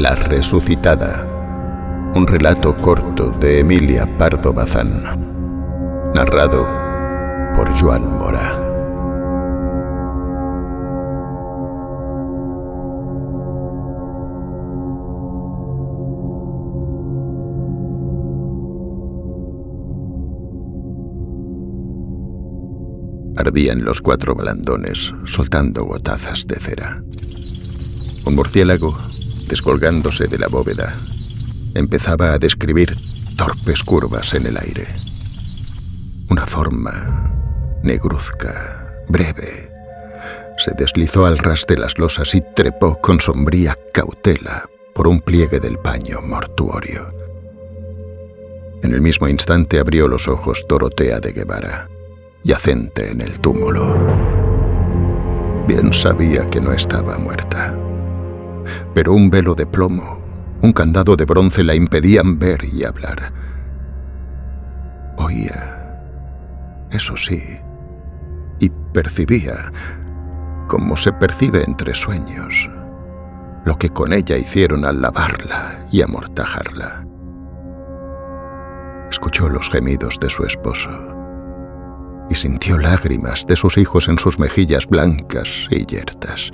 La resucitada. Un relato corto de Emilia Pardo Bazán. Narrado por Joan Mora. Ardían los 4 blandones, soltando gotazas de cera. Un murciélago, descolgándose de la bóveda, empezaba a describir torpes curvas en el aire. Una forma negruzca, breve, se deslizó al ras de las losas y trepó con sombría cautela por un pliegue del paño mortuorio. En el mismo instante abrió los ojos Dorotea de Guevara, yacente en el túmulo. Bien sabía que no estaba muerta, pero un velo de plomo, un candado de bronce la impedían ver y hablar. Oía, eso sí, y percibía, como se percibe entre sueños, lo que con ella hicieron al lavarla y amortajarla. Escuchó los gemidos de su esposo y sintió lágrimas de sus hijos en sus mejillas blancas y yertas.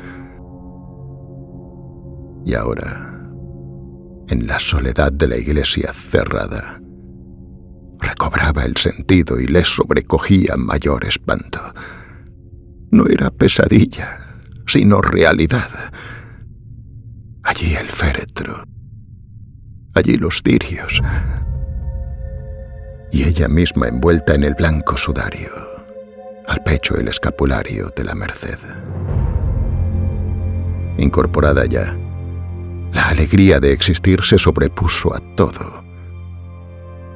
Y ahora, en la soledad de la iglesia cerrada, recobraba el sentido y le sobrecogía mayor espanto. No era pesadilla, sino realidad. Allí el féretro, allí los cirios, y ella misma envuelta en el blanco sudario, al pecho el escapulario de la Merced. Incorporada ya, la alegría de existir se sobrepuso a todo.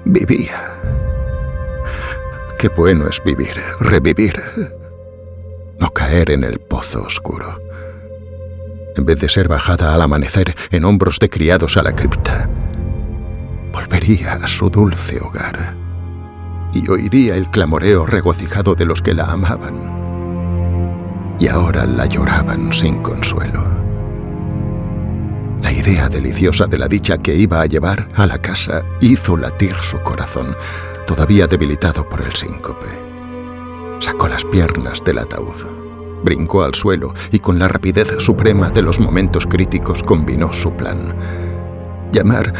Vivía. Qué bueno es vivir, revivir, no caer en el pozo oscuro. En vez de ser bajada al amanecer en hombros de criados a la cripta, volvería a su dulce hogar y oiría el clamoreo regocijado de los que la amaban y ahora la lloraban sin consuelo. La idea deliciosa de la dicha que iba a llevar a la casa hizo latir su corazón, todavía debilitado por el síncope. Sacó las piernas del ataúd, brincó al suelo y con la rapidez suprema de los momentos críticos combinó su plan. Llamar,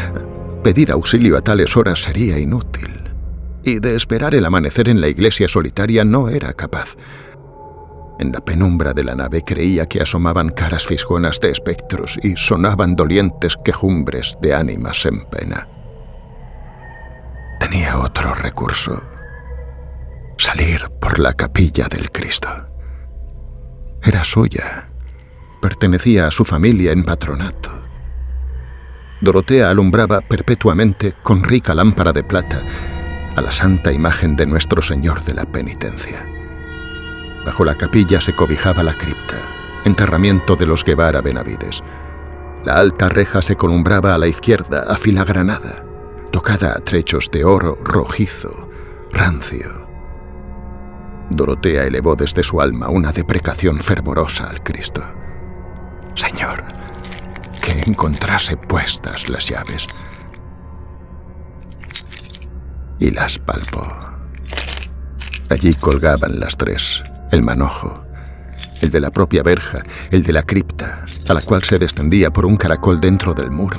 pedir auxilio a tales horas sería inútil, y de esperar el amanecer en la iglesia solitaria no era capaz. En la penumbra de la nave creía que asomaban caras fisgonas de espectros y sonaban dolientes quejumbres de ánimas en pena. Tenía otro recurso: salir por la capilla del Cristo. Era suya, pertenecía a su familia en patronato. Dorotea alumbraba perpetuamente con rica lámpara de plata a la santa imagen de Nuestro Señor de la Penitencia. Bajo la capilla se cobijaba la cripta, enterramiento de los Guevara Benavides. La alta reja se columbraba a la izquierda, afilagranada, tocada a trechos de oro rojizo, rancio. Dorotea elevó desde su alma una deprecación fervorosa al Cristo. Señor, que encontrase puestas las llaves. Y las palpó. Allí colgaban las 3, el manojo, el de la propia verja, el de la cripta, a la cual se descendía por un caracol dentro del muro,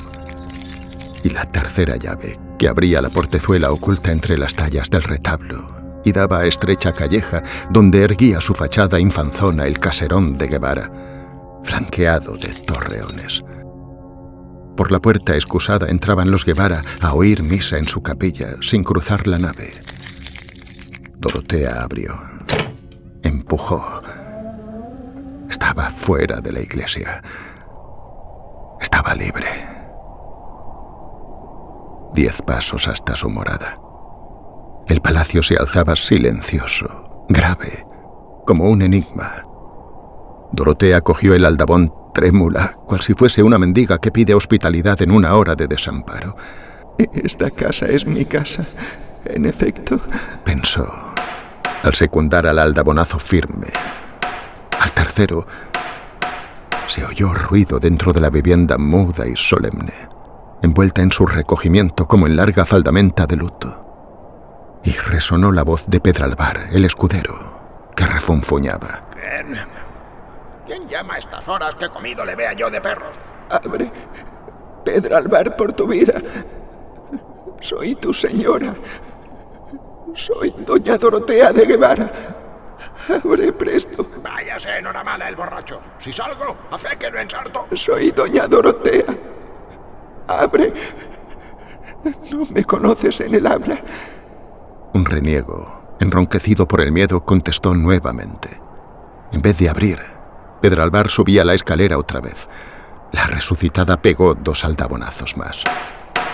y la tercera llave, que abría la portezuela oculta entre las tallas del retablo y daba a estrecha calleja donde erguía su fachada infanzona el caserón de Guevara, flanqueado de torreones. Por la puerta excusada entraban los Guevara a oír misa en su capilla, sin cruzar la nave. Dorotea abrió, empujó. Estaba fuera de la iglesia. Estaba libre. 10 pasos hasta su morada. El palacio se alzaba silencioso, grave, como un enigma. Dorotea cogió el aldabón trémula, cual si fuese una mendiga que pide hospitalidad en una hora de desamparo. «Esta casa es mi casa, en efecto», pensó, al secundar al aldabonazo firme. Al tercero Se oyó ruido dentro de la vivienda muda y solemne, envuelta en su recogimiento como en larga faldamenta de luto. Y resonó la voz de Pedralbar, el escudero, que refunfuñaba. ¿Quién llama a estas horas que comido le vea yo de perros? Abre, Pedralbar, por tu vida. Soy tu señora. Soy doña Dorotea de Guevara. Abre presto. Váyase, enhoramala el borracho. Si salgo, a fe que lo ensarto. Soy doña Dorotea. Abre. No me conoces en el habla. Un reniego, enronquecido por el miedo, contestó nuevamente. En vez de abrir, Pedralbar subía la escalera otra vez. La resucitada pegó 2 aldabonazos más.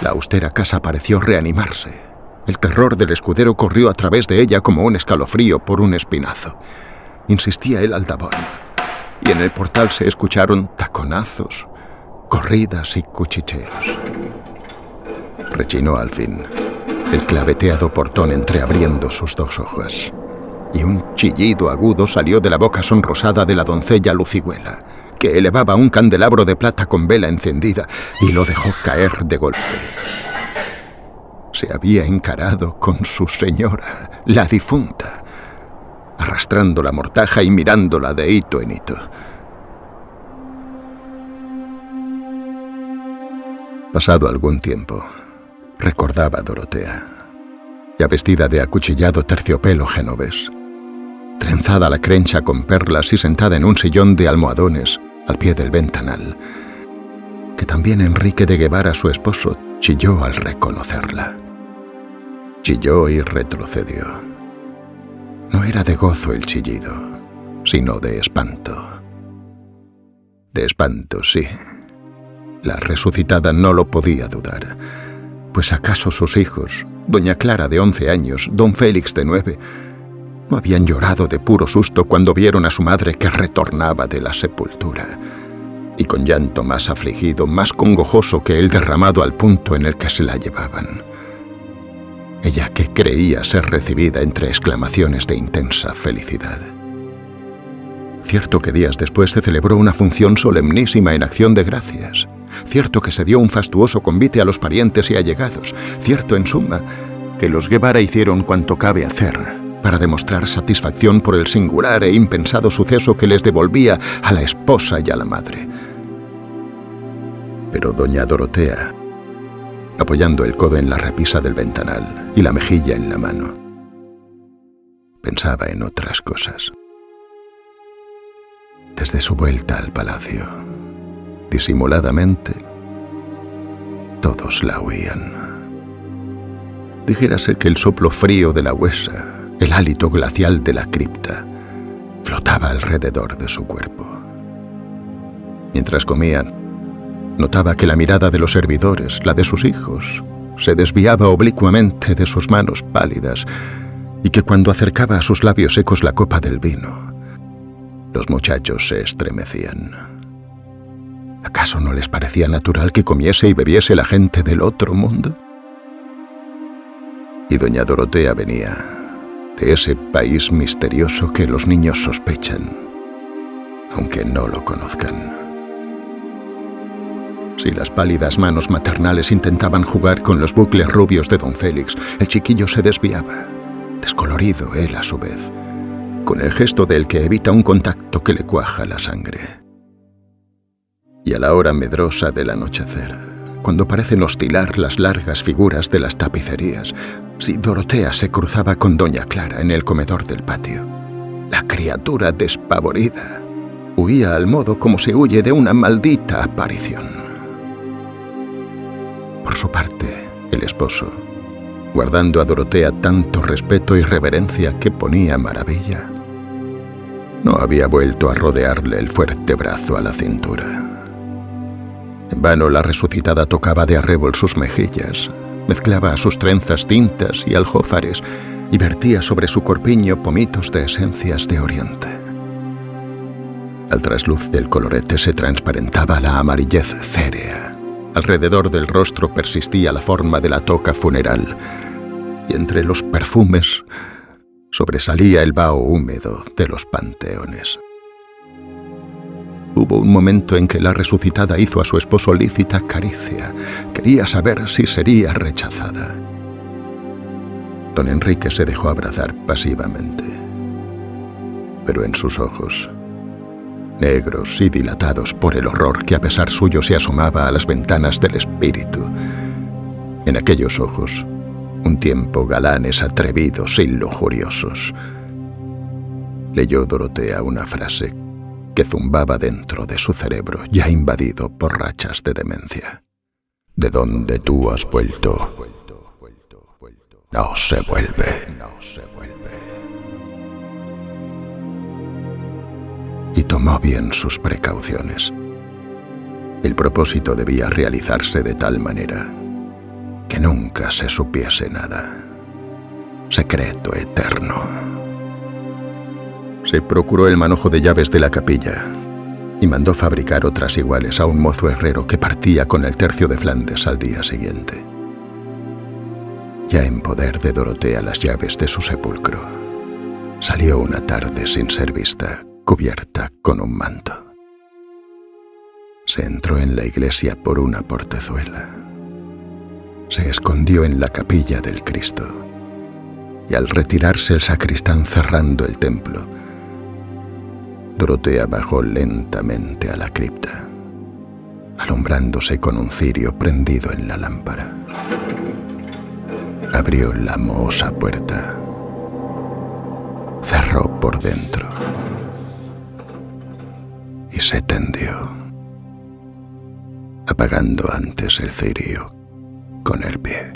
La austera casa pareció reanimarse. El terror del escudero corrió a través de ella como un escalofrío por un espinazo. Insistía el aldabón, y en el portal se escucharon taconazos, corridas y cuchicheos. Rechinó al fin el claveteado portón entreabriendo sus 2 ojos, y un chillido agudo salió de la boca sonrosada de la doncella Lucigüela, que elevaba un candelabro de plata con vela encendida y lo dejó caer de golpe. Se había encarado con su señora, la difunta, arrastrando la mortaja y mirándola de hito en hito. Pasado algún tiempo, recordaba a Dorotea, ya vestida de acuchillado terciopelo genovés, trenzada la crencha con perlas y sentada en un sillón de almohadones al pie del ventanal, que también Enrique de Guevara, su esposo, chilló al reconocerla. Chilló y retrocedió. No era de gozo el chillido, sino de espanto. De espanto, sí. La resucitada no lo podía dudar, pues acaso sus hijos, doña Clara de 11 años, don Félix de 9, no habían llorado de puro susto cuando vieron a su madre que retornaba de la sepultura, y con llanto más afligido, más congojoso que el derramado al punto en el que se la llevaban. Ella que creía ser recibida entre exclamaciones de intensa felicidad. Cierto que días después se celebró una función solemnísima en acción de gracias. Cierto que se dio un fastuoso convite a los parientes y allegados. Cierto, en suma, que los Guevara hicieron cuanto cabe hacer para demostrar satisfacción por el singular e impensado suceso que les devolvía a la esposa y a la madre. Pero doña Dorotea, apoyando el codo en la repisa del ventanal y la mejilla en la mano, pensaba en otras cosas. Desde su vuelta al palacio, disimuladamente, todos la oían. Dijérase que el soplo frío de la huesa, el hálito glacial de la cripta, flotaba alrededor de su cuerpo. Mientras comían, notaba que la mirada de los servidores, la de sus hijos, se desviaba oblicuamente de sus manos pálidas y que cuando acercaba a sus labios secos la copa del vino, los muchachos se estremecían. ¿Acaso no les parecía natural que comiese y bebiese la gente del otro mundo? Y doña Dorotea venía de ese país misterioso que los niños sospechan, aunque no lo conozcan. Si las pálidas manos maternales intentaban jugar con los bucles rubios de don Félix, el chiquillo se desviaba, descolorido él a su vez, con el gesto del que evita un contacto que le cuaja la sangre. Y a la hora medrosa del anochecer, cuando parecen oscilar las largas figuras de las tapicerías, si Dorotea se cruzaba con doña Clara en el comedor del patio, la criatura despavorida huía al modo como se huye de una maldita aparición. Por su parte, el esposo, guardando a Dorotea tanto respeto y reverencia que ponía maravilla, no había vuelto a rodearle el fuerte brazo a la cintura. En vano la resucitada tocaba de arrebol sus mejillas, mezclaba a sus trenzas tintas y aljófares y vertía sobre su corpiño pomitos de esencias de oriente. Al trasluz del colorete se transparentaba la amarillez cérea. Alrededor del rostro persistía la forma de la toca funeral, y entre los perfumes sobresalía el vaho húmedo de los panteones. Hubo un momento en que la resucitada hizo a su esposo lícita caricia. Quería saber si sería rechazada. Don Enrique se dejó abrazar pasivamente. Pero en sus ojos, negros y dilatados por el horror que a pesar suyo se asomaba a las ventanas del espíritu, en aquellos ojos, un tiempo galanes, atrevidos y lujuriosos, leyó Dorotea una frase que zumbaba dentro de su cerebro, ya invadido por rachas de demencia. De donde tú has vuelto, no se vuelve. Y tomó bien sus precauciones. El propósito debía realizarse de tal manera que nunca se supiese nada. Secreto eterno. Se procuró el manojo de llaves de la capilla y mandó fabricar otras iguales a un mozo herrero que partía con el tercio de Flandes al día siguiente. Ya en poder de Dorotea las llaves de su sepulcro, salió una tarde sin ser vista, cubierta con un manto. Se entró en la iglesia por una portezuela. Se escondió en la capilla del Cristo. Y al retirarse el sacristán cerrando el templo, Dorotea bajó lentamente a la cripta, alumbrándose con un cirio prendido en la lámpara. Abrió la mohosa puerta, cerró por dentro y se tendió, apagando antes el cirio con el pie.